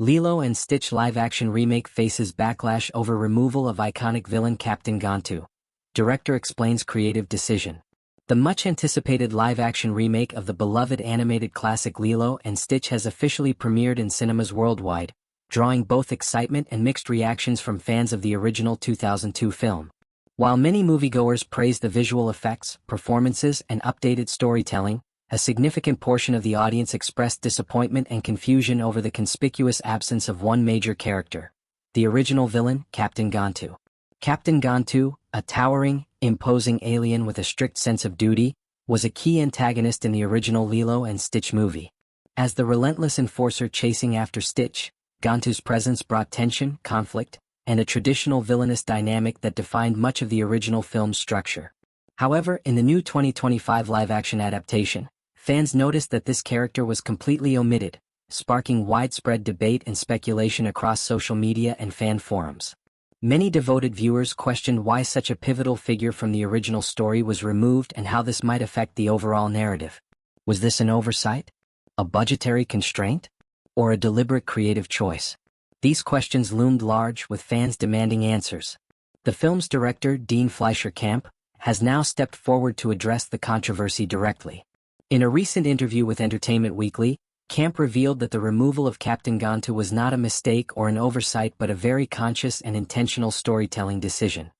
Lilo and Stitch live-action remake faces backlash over removal of iconic villain Captain Gantu. Director explains creative decision. The much-anticipated live-action remake of the beloved animated classic Lilo and Stitch has officially premiered in cinemas worldwide, drawing both excitement and mixed reactions from fans of the original 2002 film. While many moviegoers praised the visual effects, performances, and updated storytelling, a significant portion of the audience expressed disappointment and confusion over the conspicuous absence of one major character, the original villain, Captain Gantu. Captain Gantu, a towering, imposing alien with a strict sense of duty, was a key antagonist in the original Lilo and Stitch movie. As the relentless enforcer chasing after Stitch, Gantu's presence brought tension, conflict, and a traditional villainous dynamic that defined much of the original film's structure. However, in the new 2025 live-action adaptation, fans noticed that this character was completely omitted, sparking widespread debate and speculation across social media and fan forums. Many devoted viewers questioned why such a pivotal figure from the original story was removed and how this might affect the overall narrative. Was this an oversight? A budgetary constraint? Or a deliberate creative choice? These questions loomed large, with fans demanding answers. The film's director, Dean Fleischer Camp, has now stepped forward to address the controversy directly. In a recent interview with Entertainment Weekly, Camp revealed that the removal of Captain Gantu was not a mistake or an oversight but a very conscious and intentional storytelling decision.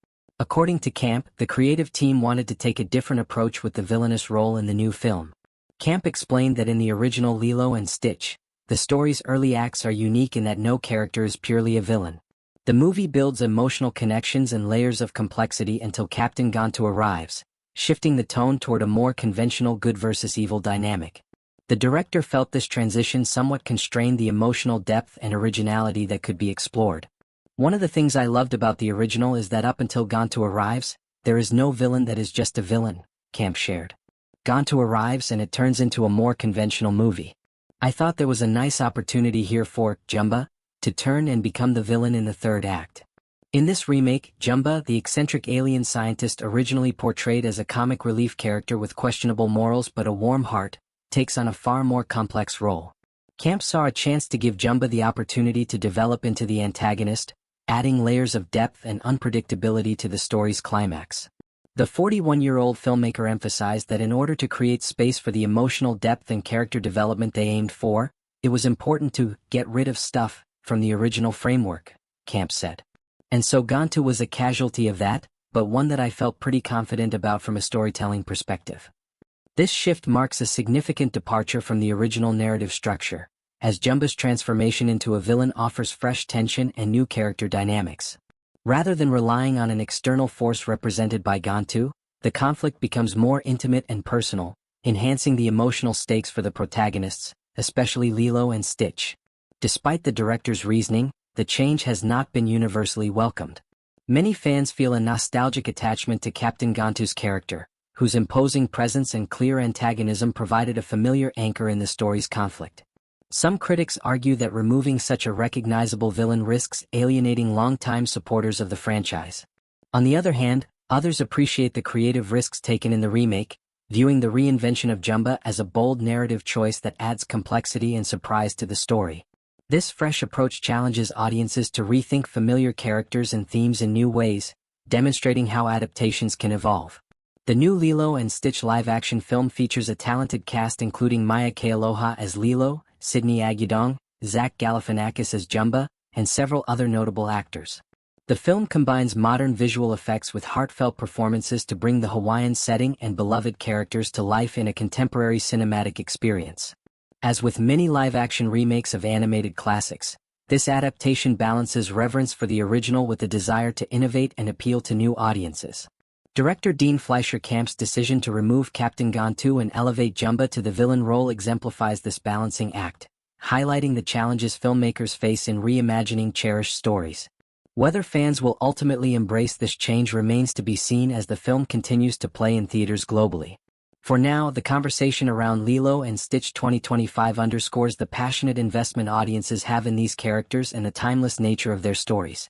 According to Camp, the creative team wanted to take a different approach with the villainous role in the new film. Camp explained that in the original Lilo and Stitch, the story's early acts are unique in that no character is purely a villain. The movie builds emotional connections and layers of complexity until Captain Gantu arrives, shifting the tone toward a more conventional good versus evil dynamic. The director felt this transition somewhat constrained the emotional depth and originality that could be explored. One of the things I loved about the original is that up until Gantu arrives, there is no villain that is just a villain, Camp shared. Gantu arrives and it turns into a more conventional movie. I thought there was a nice opportunity here for Jumba to turn and become the villain in the third act. In this remake, Jumba, the eccentric alien scientist originally portrayed as a comic relief character with questionable morals but a warm heart, takes on a far more complex role. Camp saw a chance to give Jumba the opportunity to develop into the antagonist, adding layers of depth and unpredictability to the story's climax. The 41-year-old filmmaker emphasized that in order to create space for the emotional depth and character development they aimed for, it was important to get rid of stuff from the original framework, Camp said. And so Gantu was a casualty of that, but one that I felt pretty confident about from a storytelling perspective. This shift marks a significant departure from the original narrative structure, as Jumba's transformation into a villain offers fresh tension and new character dynamics. Rather than relying on an external force represented by Gantu, the conflict becomes more intimate and personal, enhancing the emotional stakes for the protagonists, especially Lilo and Stitch. Despite the director's reasoning, the change has not been universally welcomed. Many fans feel a nostalgic attachment to Captain Gantu's character, whose imposing presence and clear antagonism provided a familiar anchor in the story's conflict. Some critics argue that removing such a recognizable villain risks alienating longtime supporters of the franchise. On the other hand, others appreciate the creative risks taken in the remake, viewing the reinvention of Jumba as a bold narrative choice that adds complexity and surprise to the story. This fresh approach challenges audiences to rethink familiar characters and themes in new ways, demonstrating how adaptations can evolve. The new Lilo and Stitch live-action film features a talented cast including Maia Kealoha as Lilo, Sydney Agudong, Zach Galifianakis as Jumba, and several other notable actors. The film combines modern visual effects with heartfelt performances to bring the Hawaiian setting and beloved characters to life in a contemporary cinematic experience. As with many live-action remakes of animated classics, this adaptation balances reverence for the original with the desire to innovate and appeal to new audiences. Director Dean Fleischer Camp's decision to remove Captain Gantu and elevate Jumba to the villain role exemplifies this balancing act, highlighting the challenges filmmakers face in reimagining cherished stories. Whether fans will ultimately embrace this change remains to be seen as the film continues to play in theaters globally. For now, the conversation around Lilo and Stitch 2025 underscores the passionate investment audiences have in these characters and the timeless nature of their stories.